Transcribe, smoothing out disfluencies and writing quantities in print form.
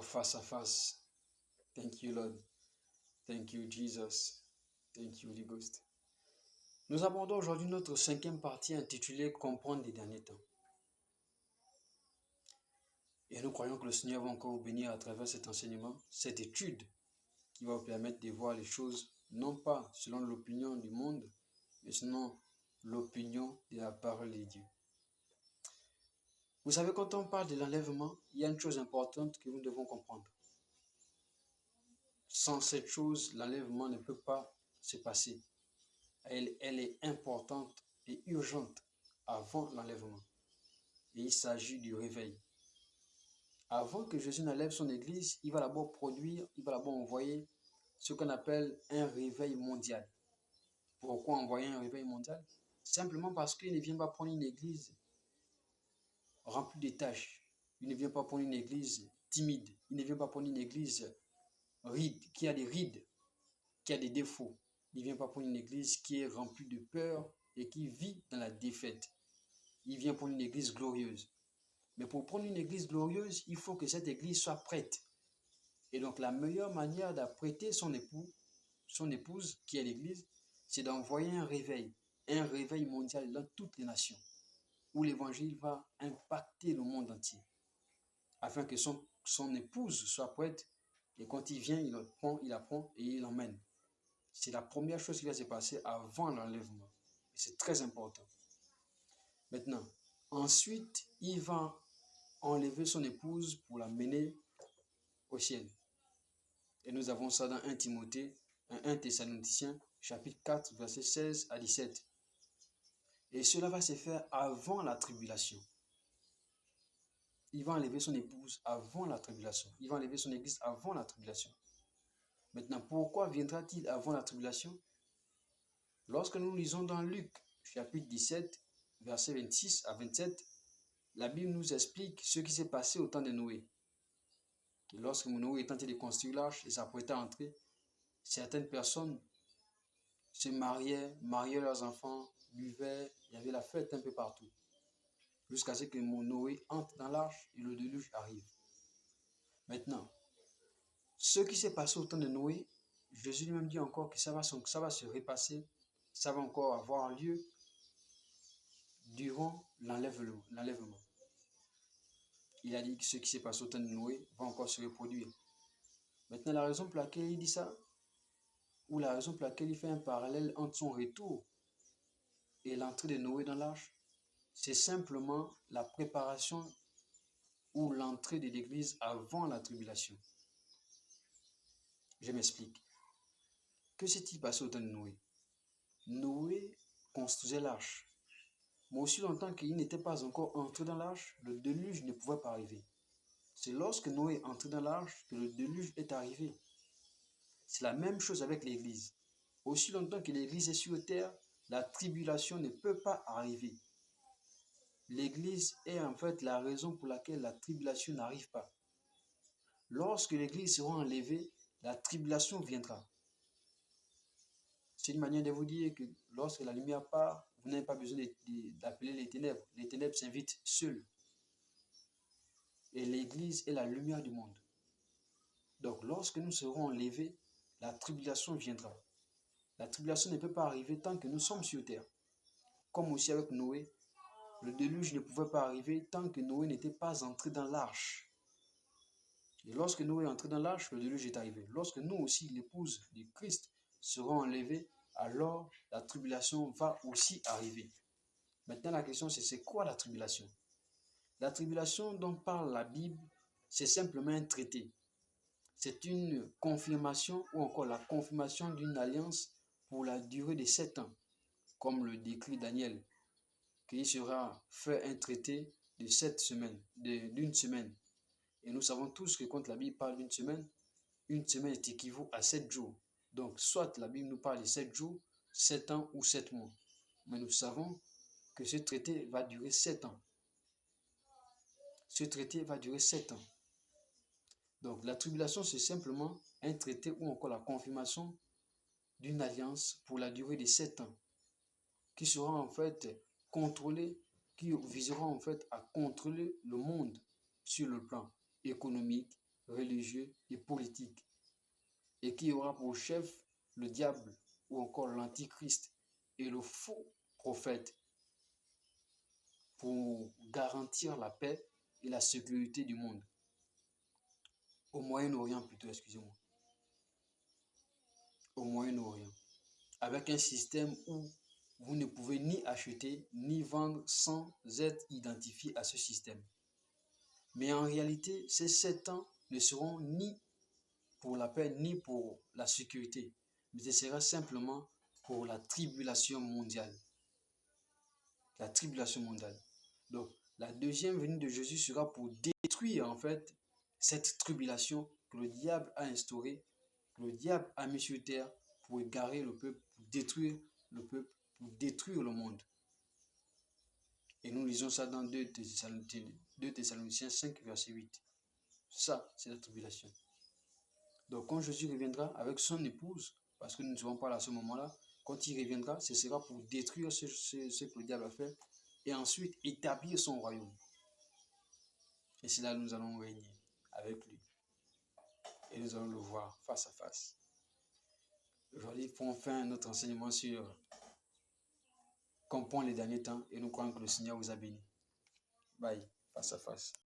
our face à face. Thank you, Lord. Thank you, Jesus. Thank you, Holy Ghost. Nous abordons aujourd'hui notre cinquième partie intitulée Comprendre les derniers temps. Et nous croyons que le Seigneur va encore vous bénir à travers cet enseignement, cette étude qui va vous permettre de voir les choses non pas selon l'opinion du monde, mais selon l'opinion de la parole de Dieu. Vous savez, quand on parle de l'enlèvement, il y a une chose importante que nous devons comprendre. Sans cette chose, l'enlèvement ne peut pas se passer. Elle est importante et urgente avant l'enlèvement. Et il s'agit du réveil. Avant que Jésus n'enlève son église, il va d'abord envoyer ce qu'on appelle un réveil mondial. Pourquoi envoyer un réveil mondial? Simplement parce qu'il ne vient pas prendre une église remplie de tâches. Il ne vient pas prendre une église timide. Il ne vient pas prendre une église qui a des rides, qui a des défauts. Il ne vient pas prendre une église qui est remplie de peur et qui vit dans la défaite. Il vient prendre une église glorieuse. Mais pour prendre une église glorieuse, il faut que cette église soit prête. Et donc la meilleure manière d'apprêter son épouse, qui est l'église, c'est d'envoyer un réveil mondial dans toutes les nations, où l'évangile va impacter le monde entier, afin que son épouse soit prête, et quand il vient, il apprend et il l'emmène. C'est la première chose qui va se passer avant l'enlèvement. Et c'est très important. Maintenant, ensuite, il va enlever son épouse pour la mener au ciel. Et nous avons ça dans 1 Timothée, 1 Thessaloniciens, chapitre 4, versets 16 à 17. Et cela va se faire avant la tribulation. Il va enlever son épouse avant la tribulation. Il va enlever son église avant la tribulation. Maintenant, pourquoi viendra-t-il avant la tribulation? Lorsque nous lisons dans Luc, chapitre 17, versets 26 à 27, la Bible nous explique ce qui s'est passé au temps de Noé. Et lorsque Noé est tenté de construire l'arche et s'apprêtait à entrer, certaines personnes se mariaient leurs enfants, buvaient, il y avait la fête un peu partout. Jusqu'à ce que Noé entre dans l'arche et le déluge arrive. Maintenant, ce qui s'est passé au temps de Noé, Jésus lui-même dit encore que ça va se repasser, ça va encore avoir lieu durant l'enlèvement. Il a dit que ce qui s'est passé au temps de Noé va encore se reproduire. Maintenant, la raison pour laquelle il dit ça, ou la raison pour laquelle il fait un parallèle entre son retour et l'entrée de Noé dans l'arche, c'est simplement la préparation ou l'entrée de l'église avant la tribulation. Je m'explique. Que s'est-il passé au temps de Noé? Noé construisait l'arche. Mais aussi longtemps qu'il n'était pas encore entré dans l'arche, le déluge ne pouvait pas arriver. C'est lorsque Noé est entré dans l'arche que le déluge est arrivé. C'est la même chose avec l'église. Aussi longtemps que l'église est sur terre, la tribulation ne peut pas arriver. L'église est en fait la raison pour laquelle la tribulation n'arrive pas. Lorsque l'église sera enlevée, la tribulation viendra. C'est une manière de vous dire que lorsque la lumière part, vous n'avez pas besoin d'appeler les ténèbres. Les ténèbres s'invitent seules. Et l'église est la lumière du monde. Donc lorsque nous serons enlevés, la tribulation viendra. La tribulation ne peut pas arriver tant que nous sommes sur terre. Comme aussi avec Noé, le déluge ne pouvait pas arriver tant que Noé n'était pas entré dans l'arche. Et lorsque Noé est entré dans l'arche, le déluge est arrivé. Lorsque nous aussi, l'épouse du Christ, serons enlevés, alors la tribulation va aussi arriver. Maintenant, la question c'est quoi la tribulation? La tribulation dont parle la Bible, c'est simplement un traité. C'est une confirmation ou encore la confirmation d'une alliance pour la durée de 7 ans, comme le décrit Daniel, qu'il sera fait un traité de 7 semaines, d'une semaine. Et nous savons tous que quand la Bible parle d'une semaine, une semaine équivaut à 7 jours. Donc, soit la Bible nous parle de 7 jours, 7 ans ou 7 mois. Mais nous savons que ce traité va durer 7 ans. Ce traité va durer 7 ans. Donc, la tribulation, c'est simplement un traité ou encore la confirmation d'une alliance pour la durée de 7 ans, qui sera en fait contrôlée, qui visera en fait à contrôler le monde sur le plan économique, religieux et politique, et qui aura pour chef le diable ou encore l'antichrist et le faux prophète pour garantir la paix et la sécurité du monde. Au Moyen-Orient plutôt, excusez-moi. Au Moyen-Orient. Avec un système où vous ne pouvez ni acheter ni vendre sans être identifié à ce système. Mais en réalité, ces 7 ans ne seront ni pour la paix ni pour la sécurité, mais ce sera simplement pour la tribulation mondiale. La tribulation mondiale. Donc, la deuxième venue de Jésus sera pour détruire en fait cette tribulation que le diable a instaurée, que le diable a mis sur terre pour égarer le peuple, pour détruire le peuple, pour détruire le monde. Et nous lisons ça dans 2 Thessaloniciens 5, verset 8. Ça, c'est la tribulation. Donc, quand Jésus reviendra avec son épouse, parce que nous ne serons pas là à ce moment-là, quand il reviendra, ce sera pour détruire ce que le diable a fait et ensuite établir son royaume. Et c'est là que nous allons régner avec lui. Et nous allons le voir face à face. Aujourd'hui, on fait notre enseignement sur comprendre les derniers temps et nous croyons que le Seigneur vous a béni. Bye, face à face.